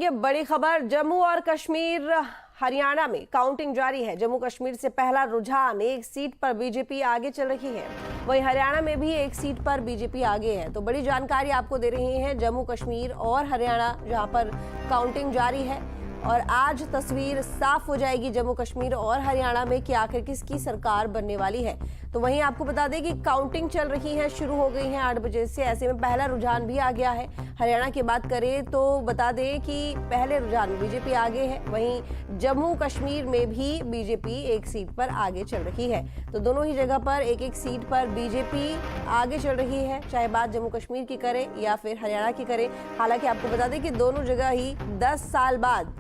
देखिए बड़ी खबर, जम्मू और कश्मीर हरियाणा में काउंटिंग जारी है। जम्मू कश्मीर से पहला रुझान, एक सीट पर बीजेपी आगे चल रही है। वहीं हरियाणा में भी एक सीट पर बीजेपी आगे है। तो बड़ी जानकारी आपको दे रही है जम्मू कश्मीर और हरियाणा, जहां पर काउंटिंग जारी है। और आज तस्वीर साफ हो जाएगी जम्मू कश्मीर और हरियाणा में कि आखिर किसकी सरकार बनने वाली है। तो वहीं आपको बता दें कि काउंटिंग चल रही है, शुरू हो गई है 8 बजे से। ऐसे में पहला रुझान भी आ गया है। हरियाणा की बात करें तो बता दें कि पहले रुझान में बीजेपी आगे है। वहीं जम्मू कश्मीर में भी बीजेपी एक सीट पर आगे चल रही है। तो दोनों ही जगह पर एक एक सीट पर बीजेपी आगे चल रही है, चाहे बात जम्मू कश्मीर की करें या फिर हरियाणा की करें। हालांकि आपको बता दें कि दोनों जगह ही 10 साल बाद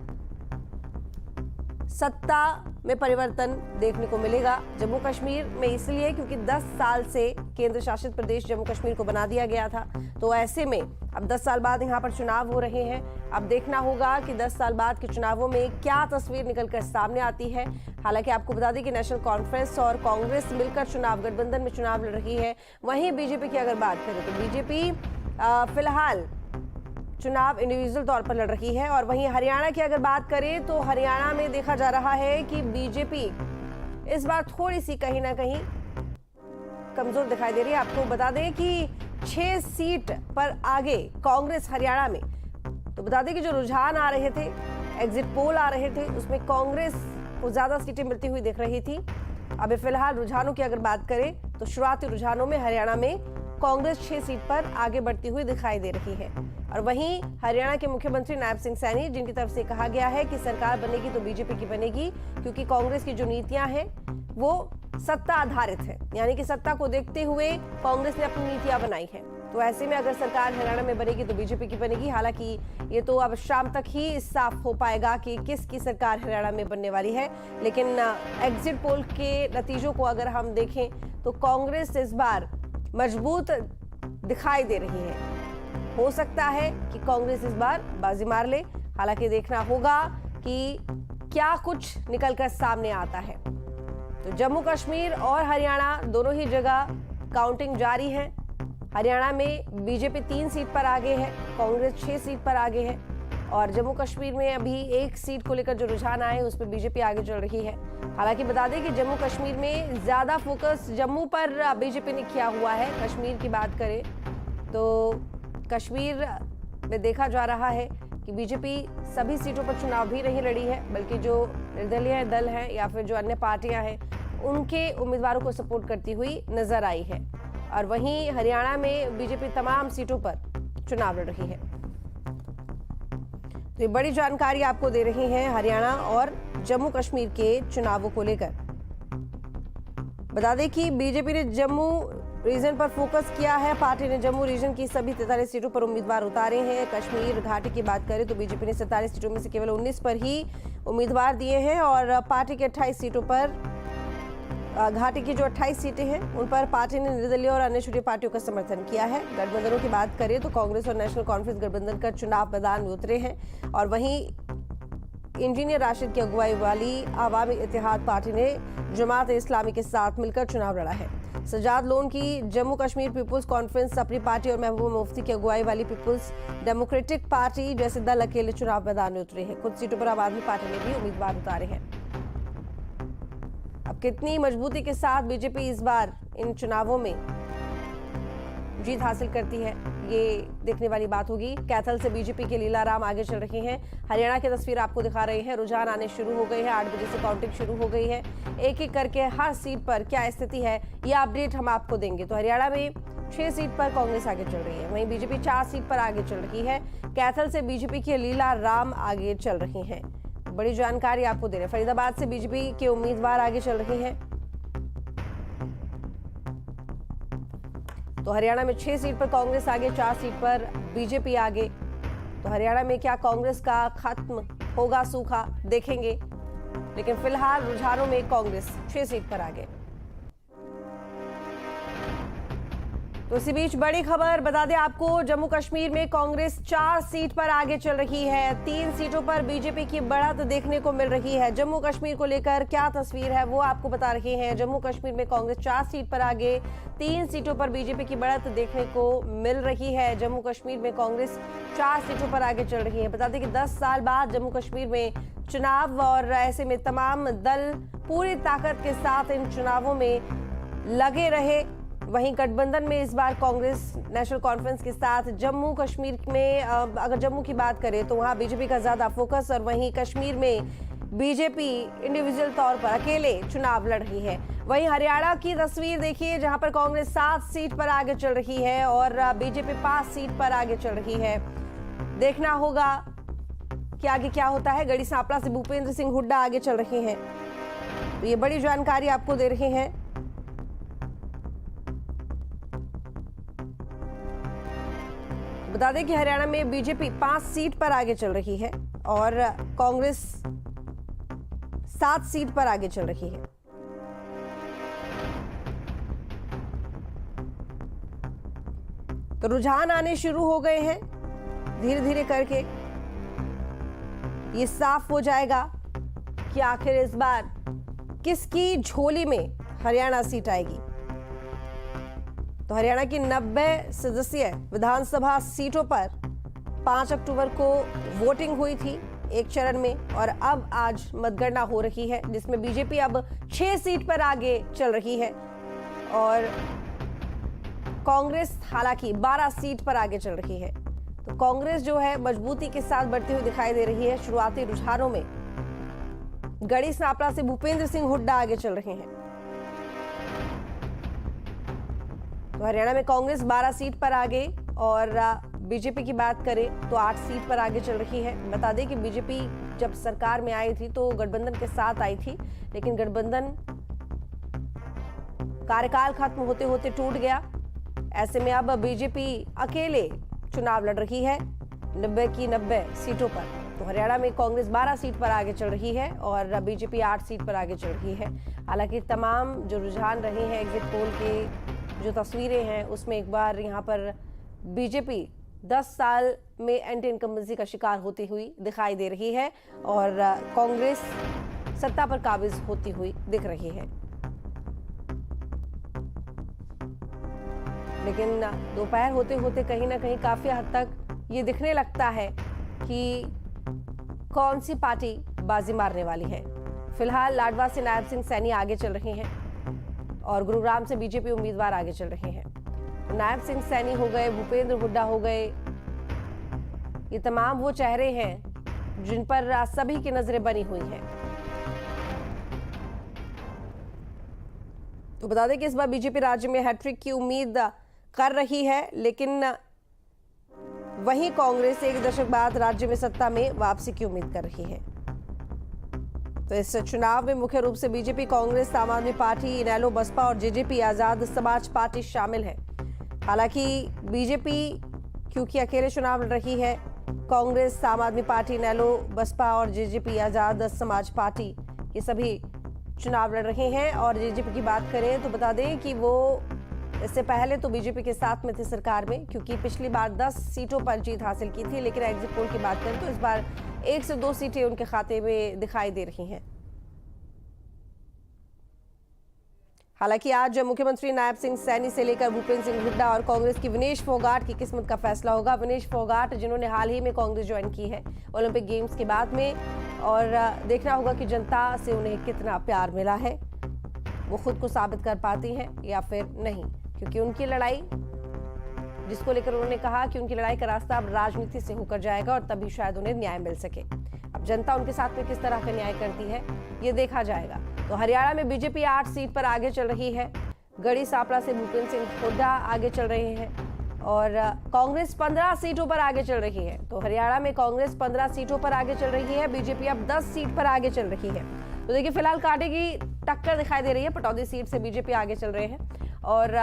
सत्ता में परिवर्तन देखने को मिलेगा। जम्मू कश्मीर में इसलिए क्योंकि 10 साल से केंद्र शासित प्रदेश जम्मू कश्मीर को बना दिया गया था। तो ऐसे में अब 10 साल बाद यहाँ पर चुनाव हो रहे हैं। अब देखना होगा कि 10 साल बाद के चुनावों में क्या तस्वीर निकलकर सामने आती है। हालांकि आपको बता दें कि नेशनल कॉन्फ्रेंस और कांग्रेस मिलकर चुनाव गठबंधन में चुनाव लड़ रही है। वहीं बीजेपी की अगर बात करें तो बीजेपी फिलहाल चुनाव इंडिविजुअल तौर पर लड़ रही है। और वहीं हरियाणा की अगर बात करें तो हरियाणा में देखा जा रहा है कि बीजेपी इस बार थोड़ी सी कहीं ना कहीं कमजोर दिखाई दे रही है। आपको बता दें कि 6 सीट पर आगे कांग्रेस हरियाणा में। तो बता दें कि जो रुझान आ रहे थे, एग्जिट पोल आ रहे थे, उसमें कांग्रेस को ज्यादा सीटें मिलती हुई दिख रही थी। अभी फिलहाल रुझानों की अगर बात करें तो शुरुआती रुझानों में हरियाणा में कांग्रेस 6 सीट पर आगे बढ़ती हुई दिखाई दे रही है। और वहीं हरियाणा के मुख्यमंत्री नायब सिंह सैनी, जिनकी तरफ से कहा गया है कि सरकार बनेगी तो बीजेपी की बनेगी, क्योंकि कांग्रेस की जो नीतियां हैं वो सत्ता आधारित है, यानी कि सत्ता को देखते हुए कांग्रेस ने अपनी नीतियां बनाई है। तो ऐसे में अगर सरकार हरियाणा में बनेगी तो बीजेपी की बनेगी। हालांकि ये तो अब शाम तक ही साफ हो पाएगा कि किसकी सरकार हरियाणा में बनने वाली है। लेकिन एग्जिट पोल के नतीजों को अगर हम देखें तो कांग्रेस इस बार मजबूत दिखाई दे रही है। हो सकता है कि कांग्रेस इस बार बाजी मार ले। हालांकि देखना होगा कि क्या कुछ निकलकर सामने आता है। तो जम्मू कश्मीर और हरियाणा दोनों ही जगह काउंटिंग जारी है। हरियाणा में बीजेपी 3 सीट पर आगे है, कांग्रेस 6 सीट पर आगे है। और जम्मू कश्मीर में अभी एक सीट को लेकर जो रुझान आए उस पर बीजेपी आगे चल रही है। हालांकि बता दें कि जम्मू कश्मीर में ज्यादा फोकस जम्मू पर बीजेपी ने किया हुआ है। कश्मीर की बात करें तो कश्मीर में देखा जा रहा है कि बीजेपी सभी सीटों पर चुनाव भी नहीं लड़ी है, बल्कि जो निर्दलीय दल हैं या फिर जो अन्य पार्टियां हैं उनके उम्मीदवारों को सपोर्ट करती हुई नजर आई है। और वहीं हरियाणा में बीजेपी तमाम सीटों पर चुनाव लड़ रही है। तो ये बड़ी जानकारी आपको दे रही है हरियाणा और जम्मू कश्मीर के चुनावों को लेकर। बता दें कि बीजेपी ने जम्मू रीजन पर फोकस किया है। पार्टी ने जम्मू रीजन की सभी 43 सीटों पर उम्मीदवार उतारे हैं। कश्मीर घाटी की बात करें तो बीजेपी ने 47 सीटों में से केवल 19 पर ही उम्मीदवार दिए हैं। और पार्टी के 28 सीटों पर, घाटी की जो 28 सीटें हैं उन पर पार्टी ने निर्दलीय और अन्य छोटी पार्टियों का समर्थन किया है। गठबंधनों की बात करें तो कांग्रेस और नेशनल कॉन्फ्रेंस गठबंधन का चुनाव मैदान में उतरे हैं। और वहीं इंजीनियर राशिद की अगुवाई वाली आवामी इत्तेहाद पार्टी ने जमात इस्लामी के साथ मिलकर चुनाव लड़ा है। सजाद लोन की जम्मू कश्मीर पीपुल्स कॉन्फ्रेंस अपनी पार्टी और महबूबा मुफ्ती की अगुवाई वाली पीपुल्स डेमोक्रेटिक पार्टी जैसे दल अकेले चुनाव मैदान में उतरे हैं। कुछ सीटों पर आम आदमी पार्टी ने भी उम्मीदवार उतारे हैं। अब कितनी मजबूती के साथ बीजेपी इस बार इन चुनावों में जीत हासिल करती है, ये देखने वाली बात होगी। कैथल से बीजेपी के लीलाराम आगे चल रहे हैं। हरियाणा की तस्वीर आपको दिखा रहे हैं। रुझान आने शुरू हो गए हैं। 8 बजे से काउंटिंग शुरू हो गई है। एक एक करके हर सीट पर क्या स्थिति है ये अपडेट हम आपको देंगे। तो हरियाणा में 6 सीट पर कांग्रेस आगे चल रही है, वहीं बीजेपी 4 सीट पर आगे चल रही है। कैथल से बीजेपी के लीलाराम आगे चल रही है। बड़ी जानकारी आपको दे रहे हैं। फरीदाबाद से बीजेपी के उम्मीदवार आगे चल रहे हैं। तो हरियाणा में 6 सीट पर कांग्रेस आगे, 4 सीट पर बीजेपी आगे। तो हरियाणा में क्या कांग्रेस का खत्म होगा सूखा, देखेंगे। लेकिन फिलहाल रुझानों में कांग्रेस 6 सीट पर आगे। तो इसी बीच बड़ी खबर बता दें आपको, जम्मू कश्मीर में कांग्रेस 4 सीट पर आगे चल रही है। 3 सीटों पर बीजेपी की बढ़त देखने को मिल रही है। जम्मू कश्मीर को लेकर क्या तस्वीर है वो आपको बता रहे हैं। जम्मू कश्मीर में कांग्रेस 4 सीट पर आगे, 3 सीटों पर बीजेपी की बढ़त देखने को मिल रही है। जम्मू कश्मीर में कांग्रेस 4 सीटों पर आगे चल रही है। बता दें कि 10 साल बाद जम्मू कश्मीर में चुनाव, और ऐसे में तमाम दल पूरी ताकत के साथ इन चुनावों में लगे रहे। वहीं गठबंधन में इस बार कांग्रेस नेशनल कॉन्फ्रेंस के साथ जम्मू कश्मीर में, अगर जम्मू की बात करें तो वहां बीजेपी का ज्यादा फोकस, और वहीं कश्मीर में बीजेपी इंडिविजुअल तौर पर अकेले चुनाव लड़ रही है। वहीं हरियाणा की तस्वीर देखिए, जहां पर कांग्रेस 7 सीट पर आगे चल रही है और बीजेपी 5 सीट पर आगे चल रही है। देखना होगा कि आगे क्या होता है। गढ़ी सांपला से भूपेंद्र सिंह हुड्डा आगे चल रहे हैं, तो ये बड़ी जानकारी आपको दे रहे हैं। बता दें कि हरियाणा में बीजेपी 5 सीट पर आगे चल रही है और कांग्रेस 7 सीट पर आगे चल रही है। तो रुझान आने शुरू हो गए हैं धीरे धीरे करके। ये साफ हो जाएगा कि आखिर इस बार किसकी झोली में हरियाणा सीट आएगी। तो हरियाणा की 90 सदस्यीय विधानसभा सीटों पर 5 अक्टूबर को वोटिंग हुई थी एक चरण में, और अब आज मतगणना हो रही है, जिसमें बीजेपी अब 6 सीट पर आगे चल रही है और कांग्रेस हालांकि 12 सीट पर आगे चल रही है। तो कांग्रेस जो है मजबूती के साथ बढ़ती हुई दिखाई दे रही है। शुरुआती रुझानों में गढ़ी सांपला से भूपेंद्र सिंह हुड्डा आगे चल रहे हैं। तो हरियाणा में कांग्रेस 12 सीट पर आगे, और बीजेपी की बात करें तो 8 सीट पर आगे चल रही है। बता दें कि बीजेपी जब सरकार में आई थी तो गठबंधन के साथ आई थी, लेकिन गठबंधन कार्यकाल खत्म होते होते टूट गया। ऐसे में अब बीजेपी अकेले चुनाव लड़ रही है 90 की 90 सीटों पर। तो हरियाणा में कांग्रेस 12 सीट पर आगे चल रही है और बीजेपी 8 सीट पर आगे चल रही है। हालांकि तमाम जो रुझान रहे हैं, एग्जिट पोल के जो तस्वीरें हैं, उसमें एक बार यहाँ पर बीजेपी 10 साल में एंटी इनकम्बेंसी का शिकार होती हुई दिखाई दे रही है और कांग्रेस सत्ता पर काबिज होती हुई दिख रही है। लेकिन दोपहर होते होते कहीं ना कहीं काफी हद तक ये दिखने लगता है कि कौन सी पार्टी बाजी मारने वाली है। फिलहाल लाडवा से नायब सिंह सैनी आगे चल रहे हैं और गुरुग्राम से बीजेपी उम्मीदवार आगे चल रहे हैं। नायब सिंह सैनी हो गए, भूपेंद्र हुड्डा हो गए, ये तमाम वो चेहरे हैं जिन पर सभी की नजरें बनी हुई हैं। तो बता दें कि इस बार बीजेपी राज्य में हैट्रिक की उम्मीद कर रही है, लेकिन वहीं कांग्रेस एक दशक बाद राज्य में सत्ता में वापसी की उम्मीद कर रही है। तो इस चुनाव में मुख्य रूप से बीजेपी, कांग्रेस, आम आदमी पार्टी, इनेलो, बसपा और जेजेपी आजाद समाज पार्टी शामिल है। हालांकि बीजेपी क्योंकि अकेले चुनाव लड़ रही है, कांग्रेस, आम आदमी पार्टी, इनेलो, बसपा और जेजेपी आजाद समाज पार्टी ये सभी चुनाव लड़ रहे हैं। और जेजेपी की बात करें तो बता दें कि वो इससे पहले तो बीजेपी के साथ में थे सरकार में, क्योंकि पिछली बार 10 सीटों पर जीत हासिल की थी, लेकिन एग्जिट पोल की बात करें तो इस बार 1 से 2 सीटें उनके खाते में दिखाई दे रही हैं। हालांकि आज मुख्यमंत्री नायब सिंह सैनी से लेकर भूपेंद्र सिंह हुड्डा और कांग्रेस की विनेश फोगाट की किस्मत का फैसला होगा। विनेश फोगाट जिन्होंने हाल ही में कांग्रेस ज्वाइन की है ओलंपिक गेम्स के बाद में, और देखना होगा कि जनता से उन्हें कितना प्यार मिला है, वो खुद को साबित कर पाती हैं या फिर नहीं, क्योंकि उनकी लड़ाई जिसको लेकर उन्होंने कहा कि उनकी लड़ाई का रास्ता अब राजनीति से होकर जाएगा और तभी शायद उन्हें न्याय मिल सके। अब जनता उनके साथ में किस तरह का न्याय करती है ये देखा जाएगा। तो हरियाणा में बीजेपी 8 सीट पर आगे चल रही है। गढ़ी सांपला से भूपेंद्र सिंह हुड्डा आगे चल रहे हैं और कांग्रेस 15 सीटों पर आगे चल रही है। तो हरियाणा में कांग्रेस 15 सीटों पर आगे चल रही है, बीजेपी अब 10 सीट पर आगे चल रही है। तो देखिए फिलहाल कांटे की टक्कर दिखाई दे रही है। पटौदी सीट से बीजेपी आगे चल रहे हैं और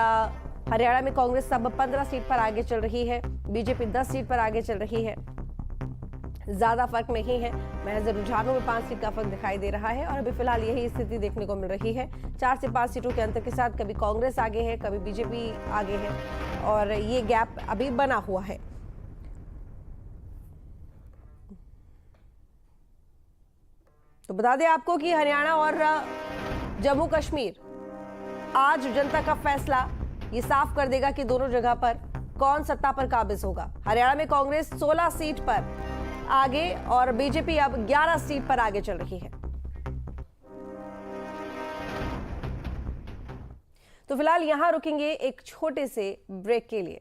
हरियाणा में कांग्रेस अब 15 सीट पर आगे चल रही है, बीजेपी 10 सीट पर आगे चल रही है। ज्यादा फर्क नहीं है, महज रुझानों में 5 सीट का फर्क दिखाई दे रहा है और अभी फिलहाल यही स्थिति देखने को मिल रही है। 4 से 5 सीटों के अंतर के साथ कभी कांग्रेस आगे है, कभी बीजेपी आगे है और ये गैप अभी बना हुआ है। तो बता दें आपको कि हरियाणा और जम्मू कश्मीर, आज जनता का फैसला ये साफ कर देगा कि दोनों जगह पर कौन सत्ता पर काबिज होगा। हरियाणा में कांग्रेस 16 सीट पर आगे और बीजेपी अब 11 सीट पर आगे चल रही है। तो फिलहाल यहां रुकेंगे एक छोटे से ब्रेक के लिए।